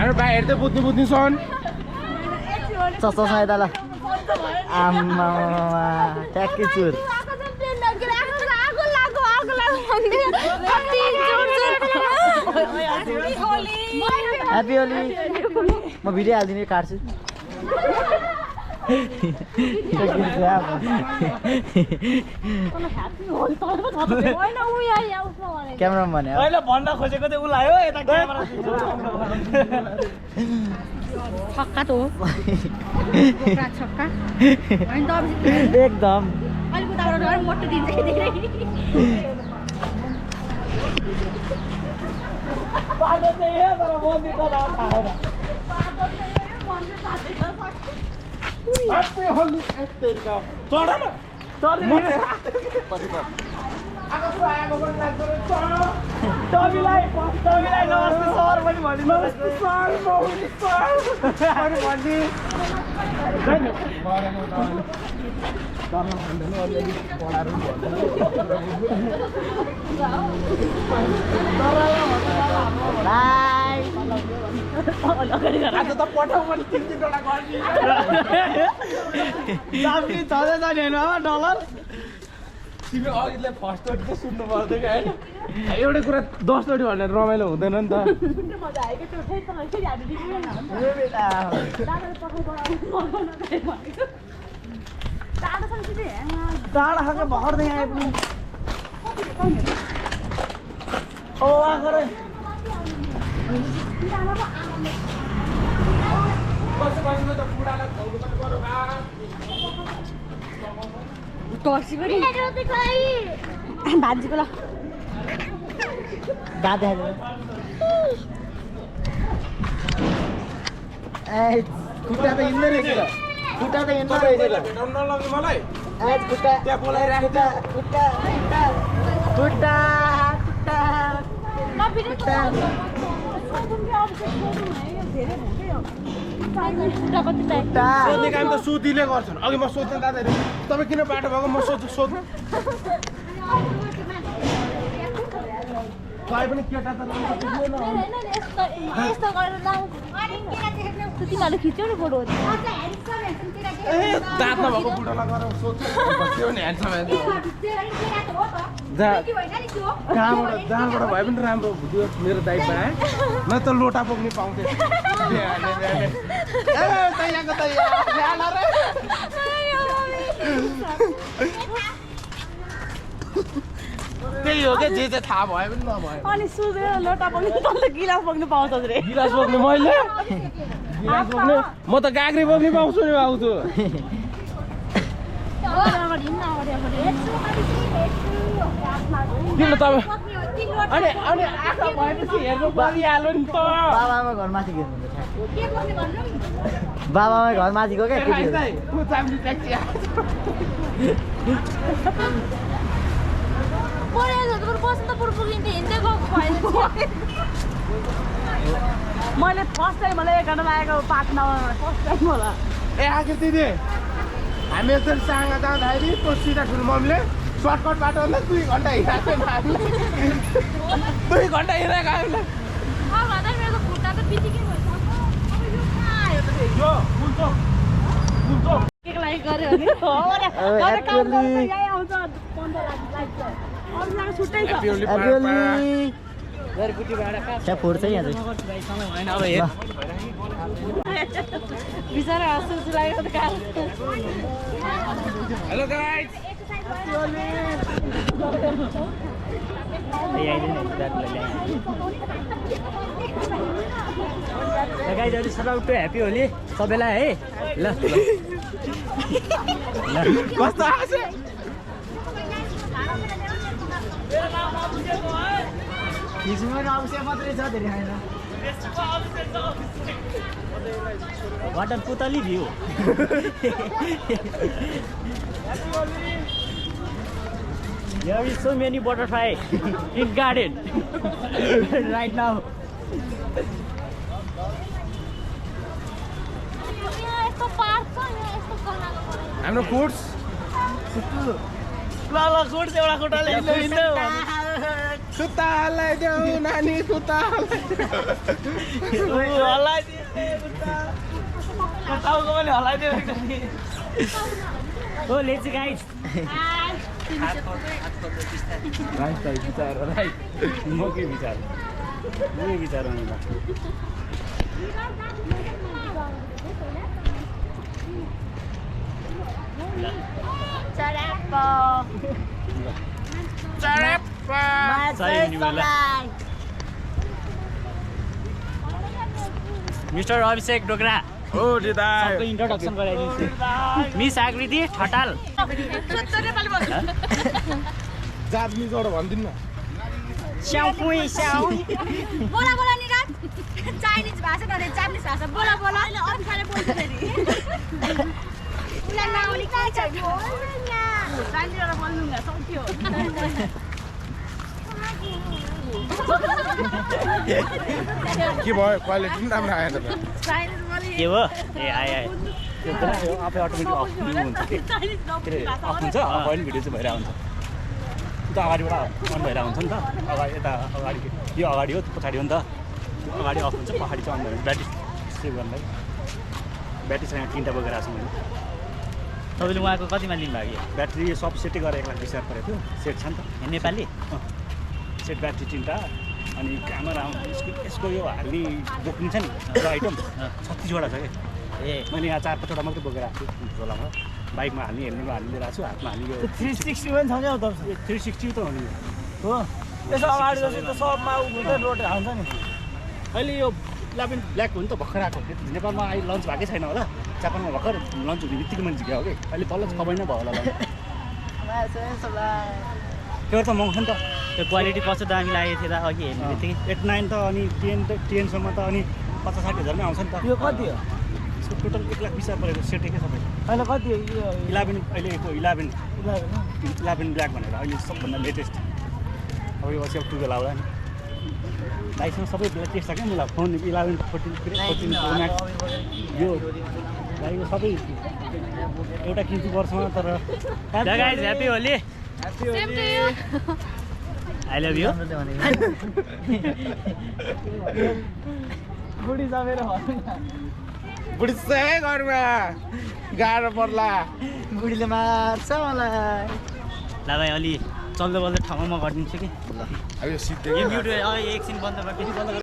हाम्रो भाइहरु त बुझ्नु छन् चस्ता सायद ल आम्मा ट्याक्कै चुर ह्यापी होली म भिडियो हाल्दिने काट्छु क्यामेरामा भने अहिले भन्न खोजेको चाहिँ उलायो यता क्यामेरा छक्का त हो छक्का एकदम अलिक उताबाट गएर मोटो दिन्छ कि धेरै बाटो चाहिँ हे तर मन्दिर त थाहा आप्पे होली एतेका चढ न आगो पनि लाग्छ टबीलाई नमस्ते सर पनि भनिदिनु सर मौली सर अनि भनि आज त पठाउ पनि 3-3 वटा साप्री छँदै जाने होइन आमा डलर तिमी अघिले फर्स्ट चोटि चाहिँ सुन्नु पर्दैन हैन एउटै कुरा 10 चोटि भनेर रमाइलो हुँदैन नि त मजा आएको त्यो ठै त फेरि हामी दिदैन ए बेटा दादाले पठाउ बनाउनु भनेको दादासँग चाहिँ डाँडा खाके भर्दै आए पनि ओ आखरे कसैले त बुढालाई खुवाउनु पनि पर्यो बा टर्सी पनि भान्जीको ल दादा ए खुट्टा त हिँड्दै रहेछ ल खुट्टा त हिँड्दै रहेछ ल भेटाउन नलग्ने मलाई आज खुट्टा त्यहाँ बोलाइराख्दा खुट्टा खुट्टा खुट्टा खुट्टा सोध्ने काम त सुतीले गर्छन् अघि म सोध्ने दादाहरू तपाईँ किन बाटो भएको म सोध्नु तपाईँ पनि केटा त यस्तो गरेर तिमीहरूले खिच्यौ नि फोटो दाँत नभएको बुढोलाई गएर सोध्छ त्यो नि ह्यान्डसम जहाँबाट भए पनि राम्रो हुन्थ्यो मेरो दाइ पाएँ न त लोटा बोक्ने पाउँथेँ त्यही हो क्या जे चाहिँ थाहा भयो पनि नभयो अनि सुझेर लोटा बोक्नु तल गिलास बोक्नु पाउँछ रे गिलास बोक्ने मैले गिलास बोक्ने म त गाग्री बोक्ने पाउँछु नि आउँछु किन तपाईँ अनि अनि आँखा भएपछि हेर्नु परिहाल्यो नि त बाबामा घर माथि हेर्नु बाबामा घर माथिको क्या बसन्तपुर पुगिन्थ्यो हिँड्दै गएको मैले फर्स्ट टाइम मलाई 1 घन्टामा आएको पाक नभएर फर्स्ट टाइम होला ए आखिर दिदी हामी यसरी साँगा जाँदाखेरि त्यो सिधा ठुलो मम्मीले सर्टकट बाटो भन्दा 2 घन्टा हिँडाएको थिएन हामीले 2 घन्टा हिँडेको हामीले मेरो खुट्टा त बितिकै यो कुन चोक केको लागि गऱ्यो भने यहीँ आउँछ 15 लाख अरूसँग छुट्टै छ त्यहाँ फोड्छ यहाँ चाहिँ बिचरा हाँसु लागेको त काल हेलो गाइस गाइज अहिले सटाउटो ह्याप्पी होली सबैलाई है ल कस्तो आसे हिजोको अवश्य मात्रै छ धेरै होइन वाटर पुतली view There is so many butterfly in garden right now. हाम्रो फुड्स ल गुड्स एउटा खुट्टाले हिँड्दै सुत्ता हाल्दै देऊ नानी सुत्ता हल्लाइ पनि हल्लाइदियो ओ लेट्स गाइस राइट भाइ विचार राइट म के विचार होला मिस्टर अभिषेक डोगरा हो दिदा सबको इन्ट्रोडक्सन गराइदिन्छु मिस आकृति ठटाल जापानिजबाट भनिदिनु न बोला बोला नि रात चाइनिज भाषा नरे जापानिज भाषा बोला बोला अहिले अरु खाले बोल्छ फेरि उलाई नआउने के छ चाइनिजबाट बोल्नु न सक्यो के भयो क्वालिटी पनि राम्रो आएन त चाइनिज बोले के हो ए आए त्यो पुरा यो आफै अटोमेटिक अफ हुन्छ के अरे अफ हुन्छ अहिले भिडियो चाहिँ भइरहेको हुन्छ त्यो अगाडिबाट अन भइरहेको हुन्छ नि त अगाडि यता अगाडि यो अगाडि हो पछाडि हो नि त अगाडि अफ हुन्छ पछाडि चाहिँ अन भयो ब्याट्री सेभ गर्नलाई ब्याट्री चाहिँ यहाँ 3टा बोकेर आएको छु मैले तपाईँले उहाँको कतिमा लिनुभयो कि ब्याट्री सब सेटै गरेर 1,20,000 परेको थियो सेट छ नि त नेपाली सेट ब्याट्री 3टा अनि क्यामेरा यसको यो हाल्ने बोक्नु छ नि आइटम 36वटा छ क्या ए मैले यहाँ 4-5वटा मात्रै बोकेर आएको छु झोलामा बाइकमा हाल्ने हेल्मेटमा हाल्ने लिएर आएको छु हातमा हाल्ने यो 360 पनि छ नि हौ त 360 त हो नि हो यसो अगाडि जस्तो त सबमा उठ्दै रोड हाल्छ नि अहिले यो 11 ब्ल्याक हो नि त भर्खर आएको नेपालमा अहिले लन्च भएकै छैन होला जापानमा भर्खर लन्च हुने बित्तिकै मैले झिक्यो कि अहिले तल 6 महिना भयो होला त्यो त महँगो छ नि त त्यो क्वालिटी कस्तो दामी लागेको थियो त अघि हेर्ने बित्तिकै 8, 9 त अनि 10 सम्म त अनि 50-60 हजारमै आउँछ नि त यो कति हो यसको टोटल 1,20,000 परेको सेटै के सबै अहिले कति हो 11 अहिलेको 11 ब्ल्याक भनेर अहिले सबभन्दा लेटेस्ट अब यो पछि अब 12 आउला नि लाइसेन्स सबै लेटेस्ट छ क्या मलाई फोन 11 14 Pro Max यो लाइको सबै एउटा किन्छु वर्षमा तर guys happy Holi same to you I love you बुढी जाबेर बुढी चाहिँ घरमा गाह्रो पर्ला बुढीले मार्छ मलाई ल भाइ अलि चल्दो बल्दो ठाउँमा म गरिदिन्छु कि ल अब यो सिद्धै यो भिडियो एकछिन बन्द गरिदिन्छु